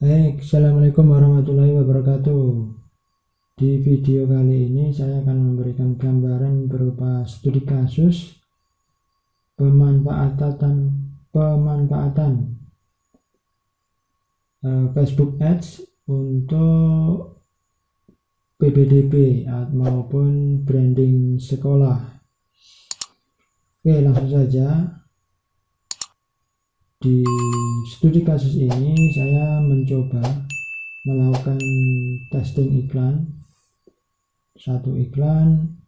Assalamualaikum warahmatullahi wabarakatuh. Di video kali ini saya akan memberikan gambaran berupa studi kasus pemanfaatan Facebook Ads untuk PPDB maupun branding sekolah. Oke, langsung saja. Di studi kasus ini saya mencoba melakukan testing satu iklan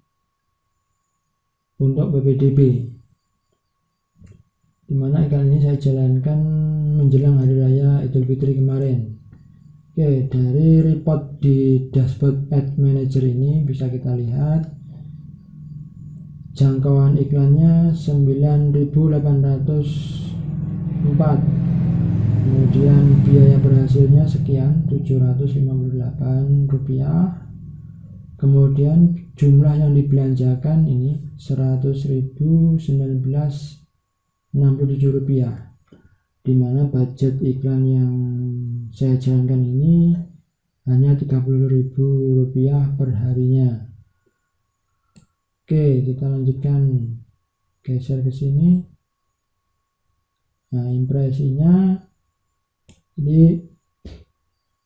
untuk PPDB, dimana iklan ini saya jalankan menjelang hari raya Idul Fitri kemarin. Oke, dari report di dashboard Ad Manager ini bisa kita lihat jangkauan iklannya 9.804, kemudian biaya berhasilnya sekian 758 rupiah, kemudian jumlah yang dibelanjakan ini 100.019,67 rupiah, dimana budget iklan yang saya jalankan ini hanya 30.000 rupiah per harinya. Oke, kita lanjutkan, geser ke sini. Nah, impresinya ini,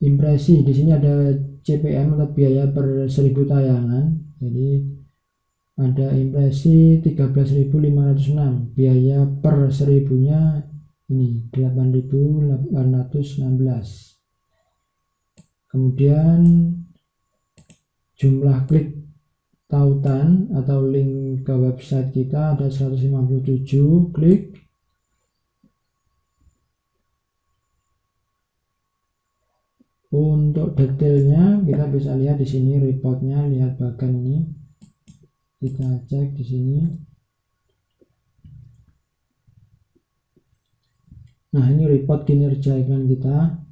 impresi di sini ada CPM atau biaya per 1000 tayangan. Jadi ada impresi 13.506, biaya per 1000-nya ini 8.816. Kemudian jumlah klik tautan atau link ke website kita ada 157 klik. Untuk detailnya kita bisa lihat di sini reportnya, lihat bagian ini, kita cek di sini. Nah, ini report kinerja iklan kita.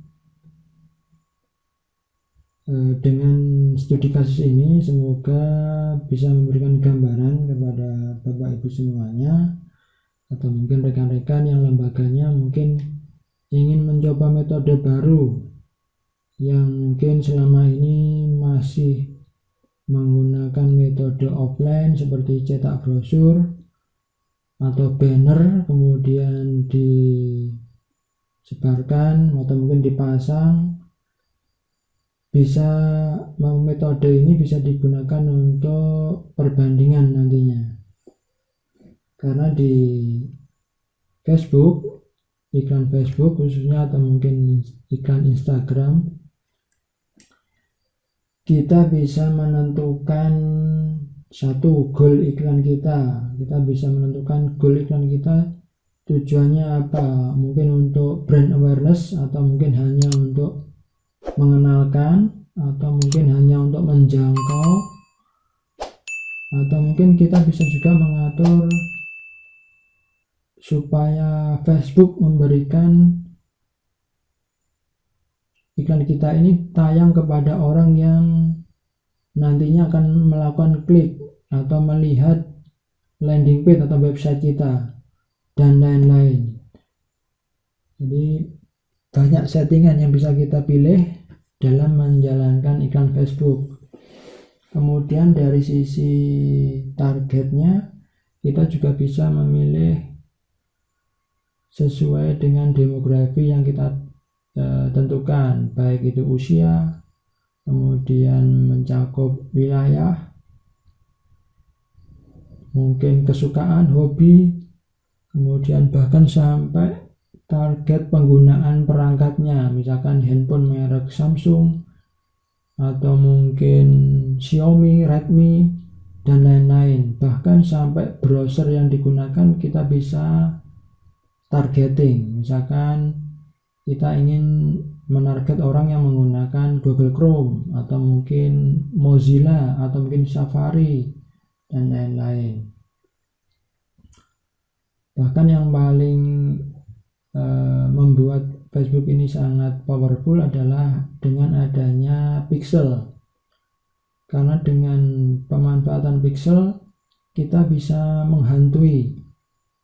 Dengan studi kasus ini semoga bisa memberikan gambaran kepada Bapak Ibu semuanya, atau mungkin rekan-rekan yang lembaganya mungkin ingin mencoba metode baru yang mungkin selama ini masih menggunakan metode offline seperti cetak brosur atau banner kemudian disebarkan atau mungkin dipasang. Bisa metode ini bisa digunakan untuk perbandingan nantinya, karena di Facebook, iklan Facebook khususnya, atau mungkin iklan Instagram, kita bisa menentukan satu goal iklan kita. Kita bisa menentukan goal iklan kita tujuannya apa, mungkin untuk brand awareness, atau mungkin hanya untuk mengenalkan, atau mungkin hanya untuk menjangkau, atau mungkin kita bisa juga mengatur supaya Facebook memberikan iklan kita ini tayang kepada orang yang nantinya akan melakukan klik atau melihat landing page atau website kita dan lain-lain. Jadi banyak settingan yang bisa kita pilih dalam menjalankan iklan Facebook. Kemudian dari sisi targetnya kita juga bisa memilih sesuai dengan demografi yang kita tentukan, baik itu usia, kemudian mencakup wilayah, mungkin kesukaan, hobi, kemudian bahkan sampai target penggunaan perangkatnya, misalkan handphone merek Samsung atau mungkin Xiaomi, Redmi, dan lain-lain. Bahkan sampai browser yang digunakan kita bisa targeting, misalkan kita ingin menarget orang yang menggunakan Google Chrome atau mungkin Mozilla atau mungkin Safari dan lain-lain. Bahkan yang paling membuat Facebook ini sangat powerful adalah dengan adanya pixel, karena dengan pemanfaatan pixel kita bisa menghantui,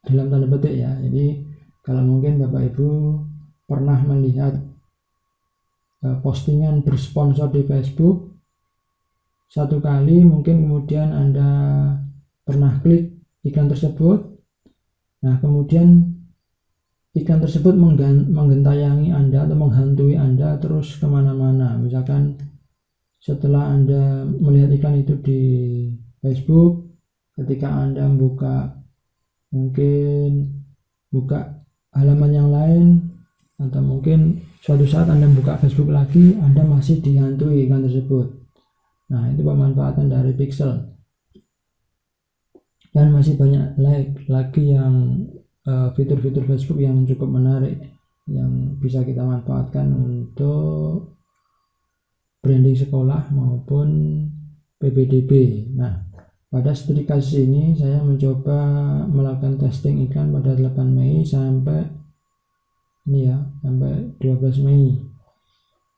dalam tanda petik ya. Jadi kalau mungkin Bapak Ibu pernah melihat postingan bersponsor di Facebook satu kali, mungkin kemudian Anda pernah klik iklan tersebut. Nah, kemudian iklan tersebut menggentayangi Anda atau menghantui Anda terus kemana-mana. Misalkan setelah Anda melihat iklan itu di Facebook, ketika Anda mungkin buka halaman yang lain, atau mungkin suatu saat Anda buka Facebook lagi, Anda masih dihantui iklan tersebut. Nah, itu pemanfaatan dari Pixel. Dan masih banyak lagi yang fitur-fitur Facebook yang cukup menarik yang bisa kita manfaatkan untuk branding sekolah maupun PPDB. Nah, pada studi kasus ini saya mencoba melakukan testing iklan pada 8 Mei sampai 12 Mei.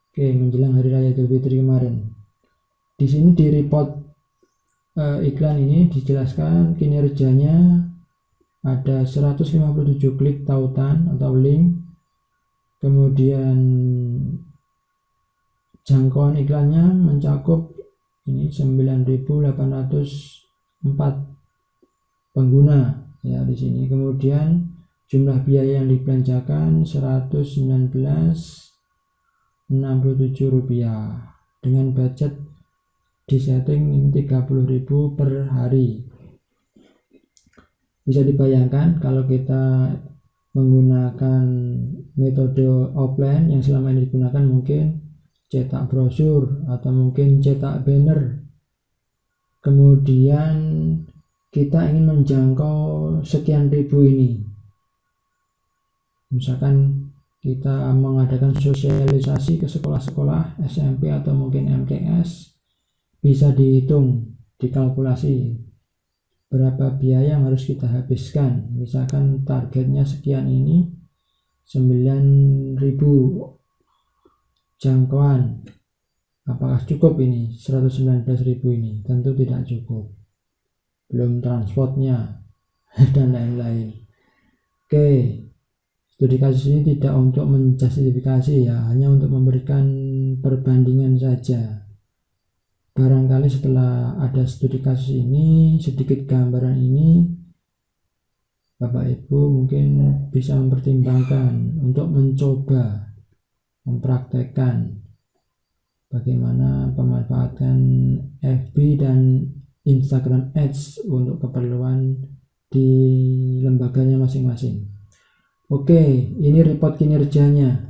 Oke, menjelang hari raya Idul Fitri kemarin. Di sini di report iklan ini dijelaskan kinerjanya ada 157 klik tautan atau link. Kemudian jangkauan iklannya mencakup 9.804 pengguna ya di sini. Kemudian jumlah biaya yang dibelanjakan Rp119,67 dengan budget disetting 30.000 per hari. Bisa dibayangkan kalau kita menggunakan metode offline yang selama ini digunakan, mungkin cetak brosur atau mungkin cetak banner, kemudian kita ingin menjangkau sekian ribu ini. Misalkan kita mengadakan sosialisasi ke sekolah-sekolah SMP atau mungkin MTS, bisa dihitung, dikalkulasi berapa biaya yang harus kita habiskan. Misalkan targetnya sekian ini, 9.000 jangkauan, apakah cukup ini 119.000 ini? Tentu tidak cukup, belum transportnya dan lain-lain. Oke, studi kasus ini tidak untuk menjustifikasi ya, hanya untuk memberikan perbandingan saja. Barangkali setelah ada studi kasus ini, sedikit gambaran ini, Bapak Ibu mungkin bisa mempertimbangkan untuk mencoba mempraktekkan bagaimana pemanfaatan FB dan Instagram Ads untuk keperluan di lembaganya masing-masing. Oke, ini report kinerjanya.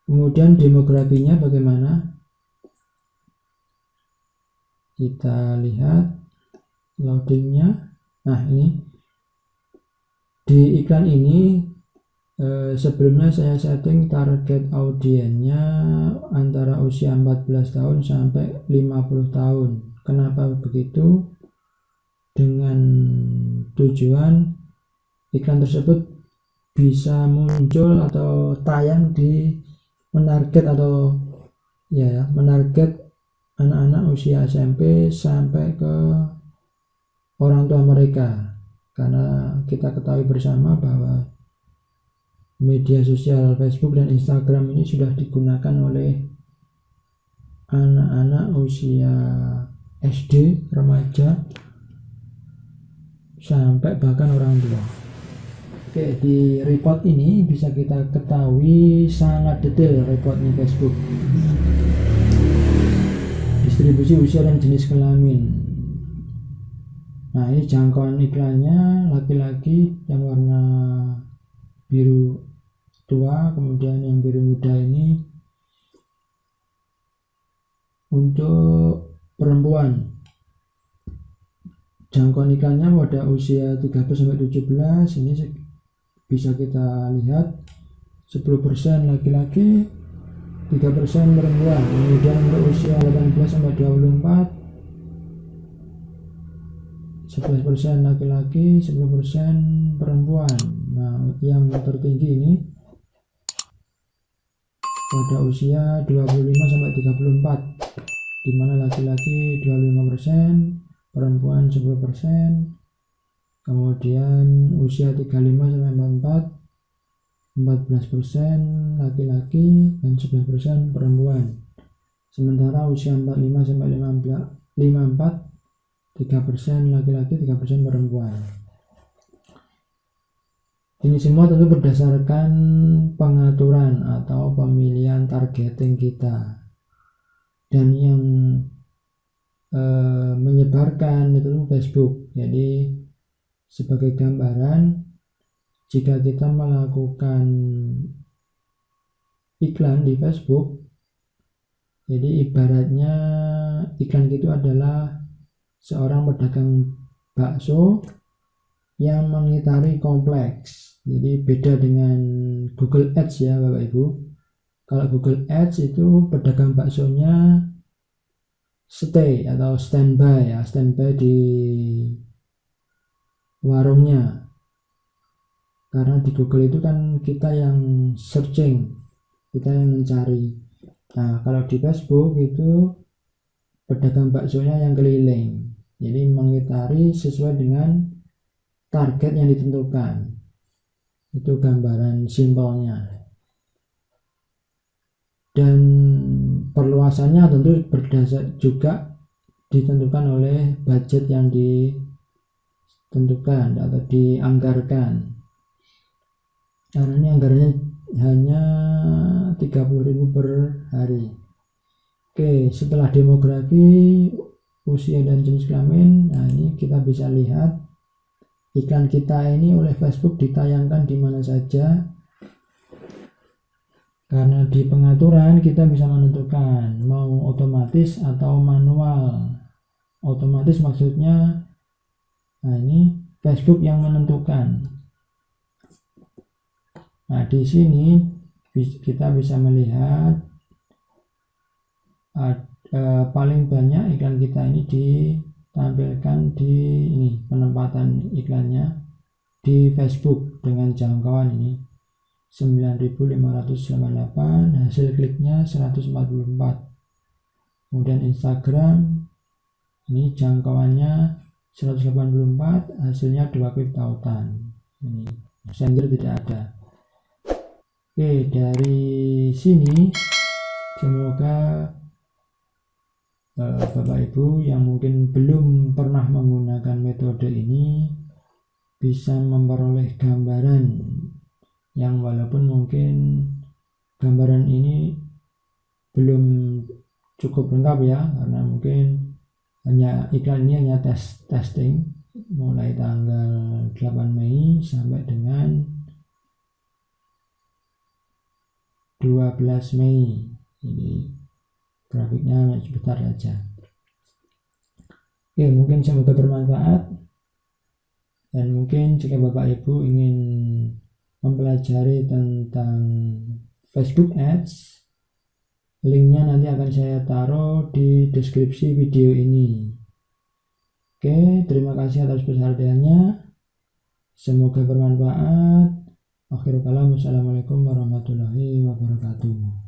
Kemudian demografinya bagaimana? Kita lihat loadingnya. Nah, ini di iklan ini sebelumnya saya setting target audiennya antara usia 14 tahun sampai 50 tahun. Kenapa begitu? Dengan tujuan iklan tersebut bisa muncul atau tayang di menarget anak-anak usia SMP sampai ke orang tua mereka. Karena kita ketahui bersama bahwa media sosial Facebook dan Instagram ini sudah digunakan oleh anak-anak usia SD, remaja, sampai bahkan orang tua. Oke, di report ini bisa kita ketahui sangat detail reportnya Facebook. Distribusi usia dan jenis kelamin. Nah, ini jangkauan iklannya laki-laki yang warna biru tua, kemudian yang biru muda ini untuk perempuan. Jangkauan iklannya pada usia 13-17, ini bisa kita lihat 10% laki-laki, 3% perempuan. Kemudian untuk usia 18-24, 11% laki-laki, 10% perempuan. Nah, yang tertinggi ini pada usia 25-34, di mana laki-laki 25%, perempuan 10%. Kemudian usia 35-44, 14% laki-laki dan 11% perempuan. Sementara usia 45 sampai 54 3% laki-laki, 3% perempuan. Ini semua tentu berdasarkan pengaturan atau pemilihan targeting kita. Dan yang menyebarkan itu Facebook. Jadi sebagai gambaran, jika kita melakukan iklan di Facebook, jadi ibaratnya iklan itu adalah seorang pedagang bakso yang mengitari kompleks. Jadi beda dengan Google Ads ya Bapak Ibu. Kalau Google Ads itu pedagang baksonya stay atau standby ya, standby di warungnya. Karena di Google itu kan kita yang searching, kita yang mencari. Nah, kalau di Facebook itu pedagang baksonya yang keliling. Jadi mengitari sesuai dengan target yang ditentukan. Itu gambaran simpelnya. Dan perluasannya tentu berdasar juga ditentukan oleh budget yang ditentukan atau dianggarkan. Karena ini anggarannya hanya 30.000 per hari. Oke, setelah demografi, usia dan jenis kelamin, nah ini kita bisa lihat iklan kita ini oleh Facebook ditayangkan di mana saja. Karena di pengaturan kita bisa menentukan mau otomatis atau manual. Otomatis maksudnya, nah ini Facebook yang menentukan. Nah, di sini kita bisa melihat paling banyak iklan kita ini ditampilkan di ini penempatan iklannya di Facebook dengan jangkauan ini 9.588, hasil kliknya 144. Kemudian Instagram ini jangkauannya 184, hasilnya 2 klik tautan. Ini Messenger tidak ada. Oke, dari sini semoga Bapak Ibu yang mungkin belum pernah menggunakan metode ini bisa memperoleh gambaran yang walaupun mungkin gambaran ini belum cukup lengkap ya, karena mungkin hanya iklan ini hanya testing mulai tanggal 8 Mei sampai dengan 12 Mei. Jadi grafiknya sebentar saja. Oke, mungkin semoga bermanfaat. Dan mungkin jika Bapak Ibu ingin mempelajari tentang Facebook Ads, linknya nanti akan saya taruh di deskripsi video ini. Oke, terima kasih atas perhatiannya. Semoga bermanfaat. Akhirul kalam, wassalamualaikum warahmatullahi wabarakatuh.